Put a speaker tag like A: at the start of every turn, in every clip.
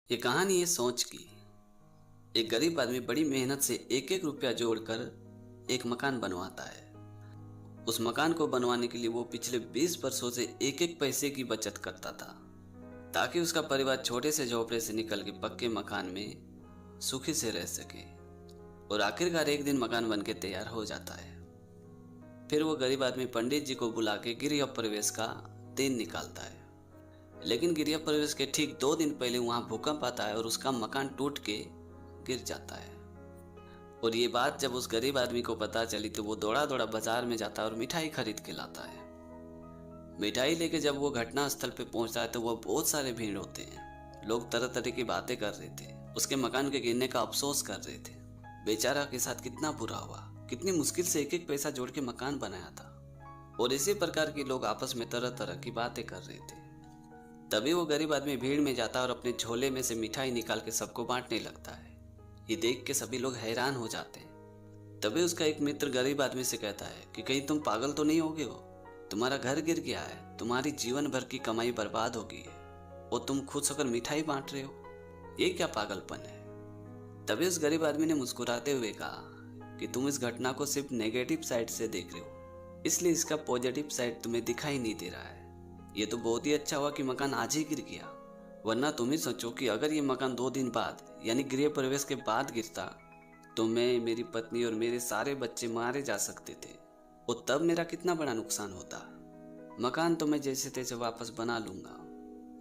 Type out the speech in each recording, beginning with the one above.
A: ये कहानी है सोच की। एक गरीब आदमी बड़ी मेहनत से एक एक रुपया जोड़कर एक मकान बनवाता है। उस मकान को बनवाने के लिए वो पिछले 20 वर्षों से एक एक पैसे की बचत करता था, ताकि उसका परिवार छोटे से झोपड़े से निकल के पक्के मकान में सुखी से रह सके। और आखिरकार एक दिन मकान बनके तैयार हो जाता है। फिर वो गरीब आदमी पंडित जी को बुला के गृह प्रवेश का दिन निकालता है। लेकिन गृह प्रवेश के ठीक 2 दिन पहले वहां भूकंप आता है और उसका मकान टूट के गिर जाता है। और ये बात जब उस गरीब आदमी को पता चली तो वो दौड़ा दौड़ा बाजार में जाता है और मिठाई खरीद के लाता है। मिठाई लेके जब वो घटना स्थल पे पहुंचता है तो वो बहुत सारे भीड़ होते हैं। लोग तरह तरह की बातें कर रहे थे, उसके मकान के गिरने का अफसोस कर रहे थे। बेचारा के साथ कितना बुरा हुआ, कितनी मुश्किल से एक एक पैसा जोड़ के मकान बनाया था। और इसी प्रकार के लोग आपस में तरह तरह की बातें कर रहे थे। तभी वो गरीब आदमी भीड़ में जाता है और अपने झोले में से मिठाई निकाल के सबको बांटने लगता है। ये देख के सभी लोग हैरान हो जाते हैं। तभी उसका एक मित्र गरीब आदमी से कहता है कि कहीं तुम पागल तो नहीं हो गए हो? तुम्हारा घर गिर गया है, तुम्हारी जीवन भर की कमाई बर्बाद हो गई है और तुम खुश होकर मिठाई बांट रहे हो, ये क्या पागलपन है? तभी उस गरीब आदमी ने मुस्कुराते हुए कहा कि तुम इस घटना को सिर्फ नेगेटिव साइड से देख रहे हो, इसलिए इसका पॉजिटिव साइड तुम्हें दिखाई नहीं दे रहा है। ये तो बहुत ही अच्छा हुआ कि मकान आज ही गिर गया, वरना तुम ही सोचो कि अगर ये मकान 2 दिन बाद यानी गृह प्रवेश के बाद गिरता तो मैं, मेरी पत्नी और मेरे सारे बच्चे मारे जा सकते थे और तब मेरा कितना बड़ा नुकसान होता। मकान तो मैं जैसे तैसे वापस बना लूंगा,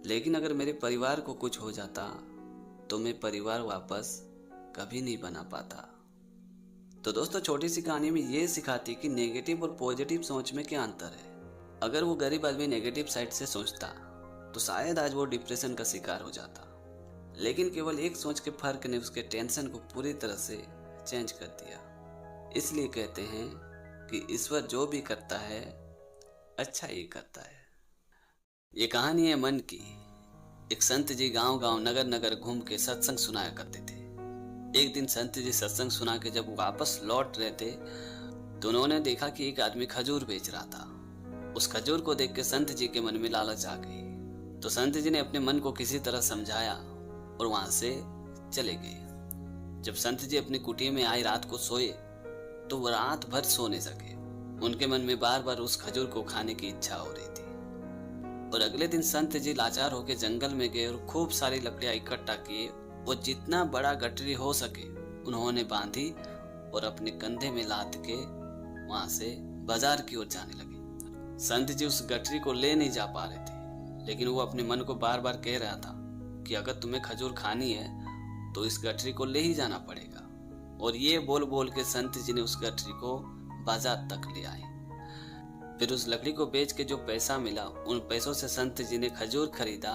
A: लेकिन अगर मेरे परिवार को कुछ हो जाता तो मैं परिवार वापस कभी नहीं बना पाता। तो दोस्तों, छोटी सी कहानी में ये सिखाती कि नेगेटिव और पॉजिटिव सोच में क्या अंतर है। अगर वो गरीब आदमी नेगेटिव साइड से सोचता तो शायद आज वो डिप्रेशन का शिकार हो जाता, लेकिन केवल एक सोच के फर्क ने उसके टेंशन को पूरी तरह से चेंज कर दिया। इसलिए कहते हैं कि ईश्वर जो भी करता है अच्छा ही करता है। ये कहानी है मन की। एक संत जी गांव गांव नगर नगर घूम के सत्संग सुनाया करते थे। एक दिन संत जी सत्संग सुना के जब वापस लौट रहे थे तो उन्होंने देखा कि एक आदमी खजूर बेच रहा था। उस खजूर को देख के संत जी के मन में लालच आ गई, तो संत जी ने अपने मन को किसी तरह समझाया और वहां से चले गए। जब संत जी अपनी कुटिया में आए, रात को सोए तो वो रात भर सो नहीं सके। उनके मन में बार बार उस खजूर को खाने की इच्छा हो रही थी। और अगले दिन संत जी लाचार होकर जंगल में गए और खूब सारी लकड़ियां इकट्ठा किए और जितना बड़ा गठरी हो सके उन्होंने बांधी और अपने कंधे में लाद के वहां से बाजार की ओर जाने लगे। संत जी उस गठरी को ले नहीं जा पा रहे थे, लेकिन वो अपने मन को बार बार कह रहा था कि अगर तुम्हें खजूर खानी है तो इस गठरी को ले ही जाना पड़ेगा। और ये बोल बोल के संत जी ने उस गठरी को बाजार तक ले आए। फिर उस लकड़ी को बेच के जो पैसा मिला, उन पैसों से संत जी ने खजूर खरीदा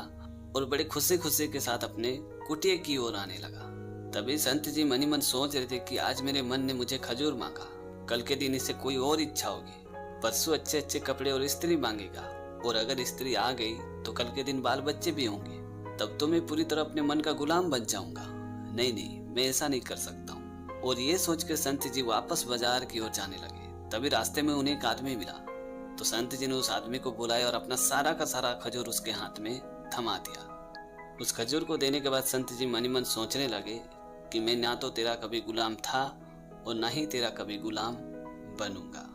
A: और बड़े खुशी खुशी के साथ अपने कुटिया की ओर आने लगा। तभी संत जी मन ही मन सोच रहे थे कि आज मेरे मन ने मुझे खजूर मांगा, कल के दिन इसे कोई और इच्छा होगी, परसों अच्छे अच्छे कपड़े और स्त्री मांगेगा, और अगर स्त्री आ गई तो कल के दिन बाल बच्चे भी होंगे, तब तो मैं पूरी तरह अपने मन का गुलाम बन जाऊंगा। नहीं नहीं, मैं ऐसा नहीं कर सकता हूँ। और ये सोच के संत जी वापस बाजार की ओर जाने लगे। तभी रास्ते में उन्हें एक आदमी मिला, तो संत जी ने उस आदमी को बुलाया और अपना सारा का सारा खजूर उसके हाथ में थमा दिया। उस खजूर को देने के बाद संत जी मन ही मन सोचने लगे कि मैं ना तो तेरा कभी गुलाम था और ना ही तेरा कभी गुलाम बनूंगा।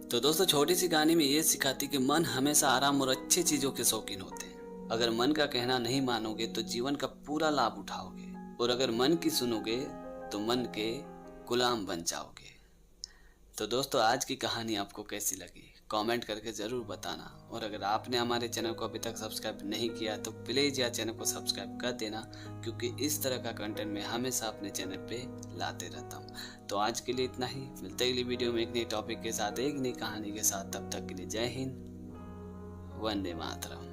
A: तो दोस्तों, छोटी सी कहानी में ये सिखाती कि मन हमेशा आराम और अच्छी चीजों के शौकीन होते हैं। अगर मन का कहना नहीं मानोगे तो जीवन का पूरा लाभ उठाओगे, और अगर मन की सुनोगे तो मन के गुलाम बन जाओगे। तो दोस्तों, आज की कहानी आपको कैसी लगी कमेंट करके जरूर बताना। और अगर आपने हमारे चैनल को अभी तक सब्सक्राइब नहीं किया तो प्लीज यार चैनल को सब्सक्राइब कर देना, क्योंकि इस तरह का कंटेंट मैं हमेशा अपने चैनल पे लाते रहता हूँ। तो आज के लिए इतना ही, मिलते हैं अगली वीडियो में एक नई टॉपिक के साथ, एक नई कहानी के साथ। तब तक के लिए जय हिंद, वंदे मातरम।